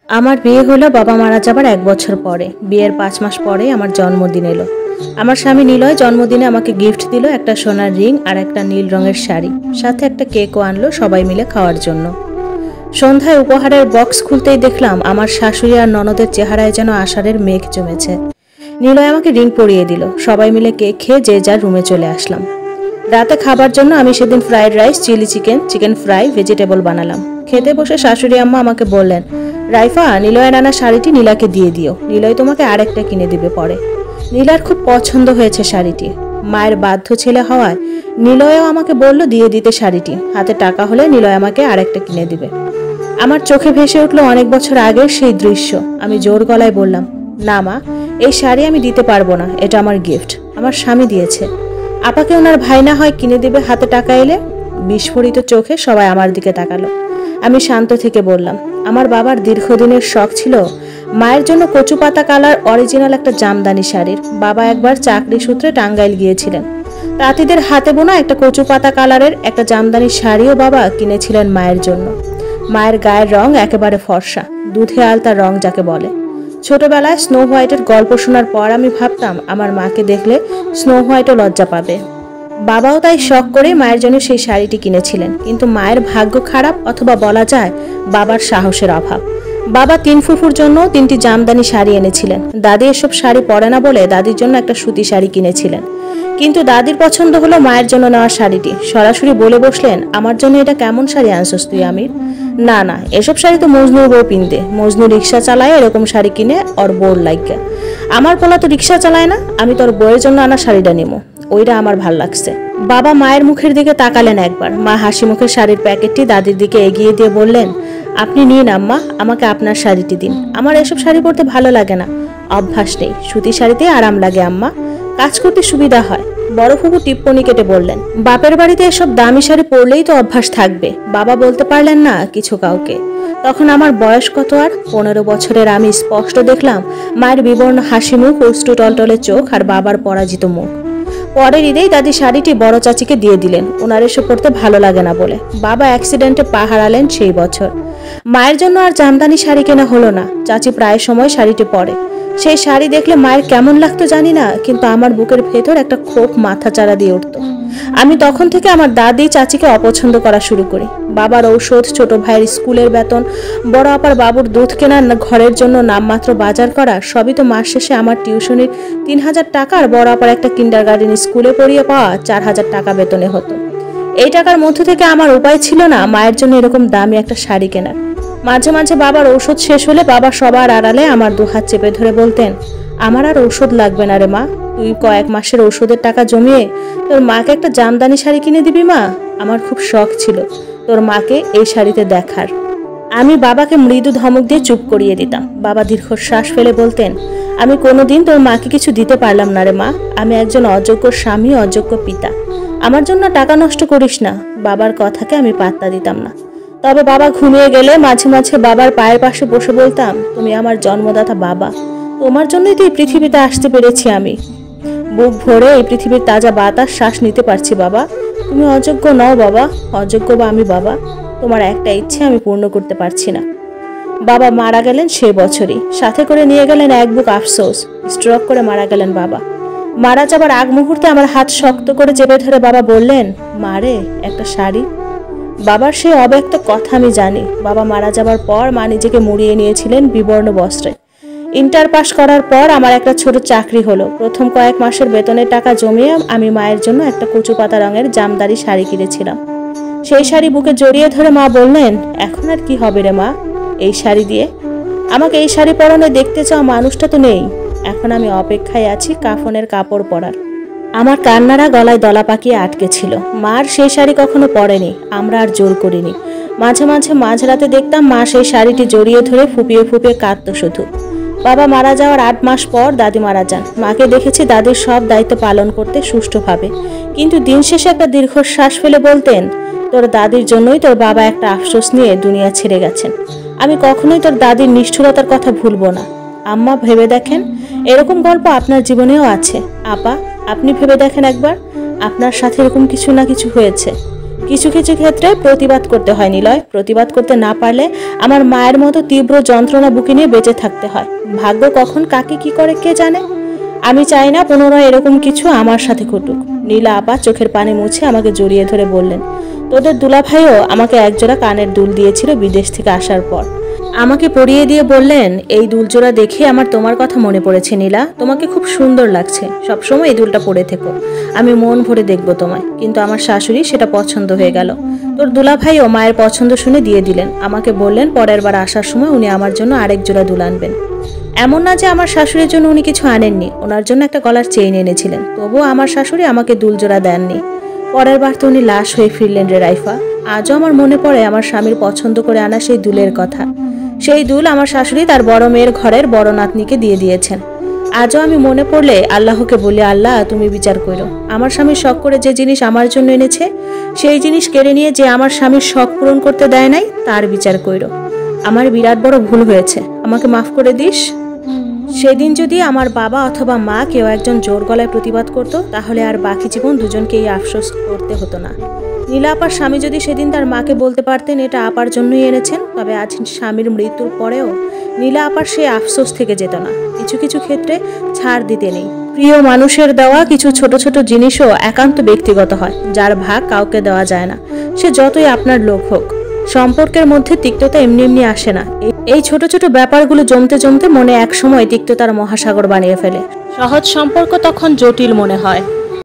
আমার বিয়ে হলো বাবা মারা যাবার 1 বছর পরে। বিয়ের 5 মাস পরে আমার জন্মদিন এলো। আমার স্বামী নিলয় জন্মদিনে আমাকে গিফট দিল একটা সোনার রিং আর একটা নীল রঙের শাড়ি, সাথে একটা কেকও আনলো সবাই মিলে খাওয়ার জন্য। সন্ধ্যায় উপহারের বক্স খুলতেই দেখলাম আমার শাশুড়ি আর ননদের চেহারায় যেন আষাঢ়ের মেঘ জমেছে। নিলয় আমাকে রিং পরিয়ে দিল। সবাই মিলে কেক খেয়ে যে যার রুমে চলে আসলাম। রাতে খাবার জন্য আমি সেদিন fried rice, chilli chicken, chicken fry, vegetable বানালাম। খেতে বসে শাশুড়ি আম্মা আমাকে বললেন, রাইফা, নিলয়ের আনা শাড়িটি নীলাকে দিয়ে দিও, নিলয় তোমাকে আরেকটা কিনে দিবে পরে। নীলার খুব পছন্দ হয়েছে শাড়িটি। মায়ের বাধ্য ছেলে হওয়ায় নিলয়ও আমাকে বলল দিয়ে দিতে শাড়িটি, হাতে টাকা হলে নিলয় আমাকে আরেকটা কিনে দিবে। আমার চোখে ভেসে উঠলো অনেক বছর আগের সেই দৃশ্য। আমি জোর গলায় বললাম, না মা, এই শাড়ি আমি দিতে পারবো না, এটা আমার গিফট, আমার স্বামী দিয়েছে। আপাকে ওনার ভাই না হয় কিনে দিবে হাতে টাকা এলে। বিস্ফোরিত চোখে সবাই আমার দিকে তাকালো। আমি শান্ত থেকে বললাম, আমার বাবার দীর্ঘদিনের শখ ছিল মায়ের জন্য কচু পাতা কালার অরিজিনাল একটা জামদানি শাড়ির। বাবা একবার চাকরি সূত্রে টাঙ্গাইল গিয়েছিলেন। তাঁতিদের হাতে বোনা একটা কচু পাতা কালারের একটা জামদানি শাড়িও বাবা কিনেছিলেন মায়ের জন্য। মায়ের গায়ের রং একেবারে ফর্সা, দুধে আলতা রং যাকে বলে। ছোটবেলায় স্নো হোয়াইটের গল্প শোনার পর আমি ভাবতাম আমার মাকে দেখলে স্নো হোয়াইটও লজ্জা পাবে। বাবাও তাই শখ করে মায়ের জন্য সেই শাড়িটি কিনেছিলেন। কিন্তু মায়ের ভাগ্য খারাপ, অথবা বলা যায় বাবার সাহসের অভাব। বাবা 3 ফুফুর জন্য 3টি জামদানি শাড়ি এনেছিলেন। দাদি এসব শাড়ি পরে না বলে দাদির জন্য একটা সুতি শাড়ি কিনেছিলেন। কিন্তু দাদির পছন্দ হলো মায়ের জন্য নেওয়া শাড়িটি। সরাসরি বলে বসলেন, আমার জন্য এটা কেমন শাড়ি আনছস তুই আমির? না না, এসব শাড়ি তো মজনুর বউ পিনতে। মজনু রিক্সা চালায়, এরকম শাড়ি কিনে ওর বউর লাগা। আমার পোলা তো রিক্সা চালায় না, আমি তোর বউয়ের জন্য আনা শাড়িটা নেবো, ওইটা আমার ভাল লাগছে। বাবা মায়ের মুখের দিকে তাকালেন একবার। মা হাসি মুখে শাড়ির প্যাকেটটি দাদির দিকে এগিয়ে দিয়ে বললেন, আপনি নিন আম্মা, আমাকে আপনার শাড়িটি দিন। আমার এসব শাড়ি পরতে ভালো লাগে না, অভ্যাস নেই। সুতি শাড়িতে আরাম লাগে আম্মা, কাজ করতে সুবিধা হয়। বড় ফুপু টিপ্পনি কেটে বললেন, বাপের বাড়িতে এসব দামি শাড়ি পরলেই তো অভ্যাস থাকবে। বাবা বলতে পারলেন না কিছু কাউকে। তখন আমার বয়স কত আর? 15 বছরের আমি স্পষ্ট দেখলাম মায়ের বিবর্ণ হাসি মুখ, উষ্টু টলটলে চোখ আর বাবার পরাজিত মুখ। পরের ঈদেই দাদি শাড়িটি বড় চাচিকে দিয়ে দিলেন, ওনার এসব পরতে ভালো লাগে না বলে। বাবা অ্যাক্সিডেন্টে পা হারালেন সেই বছর। মায়ের জন্য আর জামদানি শাড়ি কেনা হলো না। চাচি প্রায় সময় শাড়িটি পরে। সেই শাড়ি দেখলে মায়ের কেমন লাগতো জানি না, কিন্তু আমার বুকের ভেতর একটা ক্ষোভ মাথা চাড়া দিয়ে উঠত। আমি তখন থেকে আমার দাদি চাচিকে অপছন্দ করা শুরু করি। বাবার ঔষধ, ছোট ভাইয়ের স্কুলের বেতন, বড় আপার বাবুর দুধ কেনার, ঘরের জন্য নামমাত্র বাজার করা, সবই তো মাস শেষে আমার টিউশনির 3000 টাকা আর বড় আপার একটা কিন্ডারগার্টেন স্কুলে পড়িয়ে পাওয়া 4000 টাকা বেতনে হতো। এই টাকার মধ্য থেকে আমার উপায় ছিল না মায়ের জন্য এরকম দামি একটা শাড়ি কেনার। মাঝে মাঝে বাবার ঔষধ শেষ হলে বাবা সবার আড়ালে আমার 2 হাত চেপে ধরে বলতেন, আমার আর ঔষধ লাগবে না রে মা, তুই কয়েক মাসের ঔষধের টাকা জমিয়ে তোর মাকে একটা জামদানি শাড়ি কিনে দিবি মা। আমার খুব শখ ছিল তোর মাকে এই শাড়িতে দেখার। আমি বাবাকে মৃদু ধমক দিয়ে চুপ করিয়ে দিতাম। বাবা দীর্ঘশ্বাস ফেলে বলতেন, আমি কোনোদিন তোর মাকে কিছু দিতে পারলাম না রে মা, আমি একজন অযোগ্য স্বামী, অযোগ্য পিতা, আমার জন্য টাকা নষ্ট করিস না। বাবার কথাকে আমি পাত্তা দিতাম না। তবে বাবা ঘুমিয়ে গেলে মাঝে মাঝে বাবার পায়ের পাশে বসে বলতাম, তুমি আমার জন্মদাতা বাবা, তোমার জন্যই তো এই পৃথিবীতে আসতে পেরেছি আমি। বুক ভরে এই পৃথিবীর তাজা বাতাস শ্বাস নিতে পারছি বাবা। তুমি অযোগ্য নও বাবা, অযোগ্য বা আমি বাবা, তোমার একটা ইচ্ছে আমি পূর্ণ করতে পারছি না। বাবা মারা গেলেন সেই বছরই। সাথে করে নিয়ে গেলেন এক বুক আফসোস। স্ট্রোক করে মারা গেলেন বাবা। মারা যাবার আগ মুহূর্তে আমার হাত শক্ত করে চেপে ধরে বাবা বললেন, মারে একটা শাড়ি। বাবার সেই অব্যক্ত কথা আমি জানি। বাবা মারা যাবার পর মা নিজেকে মুড়িয়ে নিয়েছিলেন বিবর্ণ বস্ত্রে। ইন্টার পাস করার পর আমার একটা ছোট চাকরি হলো। প্রথম কয়েক মাসের বেতনের টাকা জমিয়ে আমি মায়ের জন্য একটা কচু পাতা রঙের জামদানি শাড়ি কিনেছিলাম। সেই শাড়ি বুকে জড়িয়ে ধরে মা বললেন, এখন আর কি হবে রে মা এই শাড়ি দিয়ে? আমাকে এই শাড়ি পরনে দেখতে চাও মানুষটা তো নেই। এখন আমি অপেক্ষায় আছি কাফনের কাপড় পরার। আমার কান্নারা গলায় দলা পাকিয়ে আটকে ছিল। মার সেই শাড়ি কখনো পরেনি, আমরা আর জোর করিনি। মাঝে মাঝে মাঝরাতে দেখতাম মা সেই শাড়িটি জড়িয়ে ধরে ফুপিয়ে ফুপিয়ে কাঁদত শুধু। বাবা মারা যাওয়ার 8 মাস পর দাদি মারা যান। মাকে দেখেছি দাদির সব দায়িত্ব পালন করতে সুষ্ঠুভাবে, কিন্তু দিন শেষে একটা দীর্ঘশ্বাস ফেলে বলতেন, তোর দাদির জন্যই তোর বাবা একটা আফসোস নিয়ে দুনিয়া ছেড়ে গেছেন। আমি কখনোই তোর দাদির নিষ্ঠুরতার কথা ভুলবো না। আম্মা ভেবে দেখেন, এরকম গল্প আপনার জীবনেও আছে। আপা, আপনি ভেবে দেখেন একবার, আপনার সাথে এরকম কিছু না কিছু হয়েছে। কিছু কিছু ক্ষেত্রে প্রতিবাদ করতে হয় নিলয়। প্রতিবাদ করতে না পারলে আমার মায়ের মতো তীব্র যন্ত্রণা বুকে নিয়ে বেঁচে থাকতে হয়। ভাগ্য কখন কাকে কি করে কে জানে। আমি চাই না পুনরায় এরকম কিছু আমার সাথে ঘটুক। নীলা আপা চোখের পানি মুছে আমাকে জড়িয়ে ধরে বললেন, তোদের দুলাভাইও আমাকে একজোড়া কানের দুল দিয়েছিল বিদেশ থেকে আসার পর। আমাকে পরিয়ে দিয়ে বললেন, এই দুলজোড়া দেখে আমার তোমার কথা মনে পড়েছে নীলা, তোমাকে খুব সুন্দর লাগছে, সবসময় এই দুলটা পরে থেকো, আমি মন ভরে দেখবো তোমায়। কিন্তু আমার শাশুড়ি সেটা পছন্দ হয়ে গেল। তোর দুলাভাইও মায়ের পছন্দ শুনে দিয়ে দিলেন। আমাকে বললেন পরের বার আসার সময় উনি আমার জন্য আরেক জোড়া দুল আনবেন। এমন না যে আমার শাশুড়ির জন্য উনি কিছু আনেননি, ওনার জন্য একটা গলার চেইন এনেছিলেন, তবুও আমার শাশুড়ি আমাকে দুলজোড়া দেননি। পরের বার তো উনি লাশ হয়ে ফিরলেন রে রাইফা। আজও আমার মনে পড়ে আমার স্বামীর পছন্দ করে আনা সেই দুলের কথা। সেই দুল আমার শাশুড়ি তার বড় মেয়ের ঘরের বড় নাতনিকে দিয়ে দিয়েছেন। আজও আমি মনে পড়লে আল্লাহকে বলি, আল্লাহ তুমি বিচার করো, আমার স্বামীর শখ করে যে জিনিস আমার জন্য এনেছে সেই জিনিস কেড়ে নিয়ে যে আমার স্বামীর শখ পূরণ করতে দেয় নাই তার বিচার করো। আমার বিরাট বড় ভুল হয়েছে, আমাকে মাফ করে দিস। সেদিন যদি আমার বাবা অথবা মা কেউ একজন জোর গলায় প্রতিবাদ করত, তাহলে আর বাকি জীবন দুজনকেই আফসোস করতে হতো না। নীলা আপার স্বামী যদি সেদিন তার মাকে বলতে পারতেন এটা আপার জন্যই এনেছেন, তবে আজ স্বামীর মৃত্যুর পরেও নীলা আপার সেই আফসোস থেকে যেত না। কিছু কিছু ক্ষেত্রে ছাড় দিতে নেই। প্রিয় মানুষের দেওয়া কিছু ছোট ছোট জিনিসও একান্ত ব্যক্তিগত হয়, যার ভাগ কাউকে দেওয়া যায় না, সে যতই আপনার লোক হোক। সম্পর্কের মধ্যে তিক্ততা এমনি এমনি আসে না। এই ছোট ছোট ব্যাপারগুলো জমতে জমতে মনে একসময় তিক্ততার মহাসাগর বানিয়ে ফেলে। সহজ সম্পর্ক তখন জটিল মনে হয়।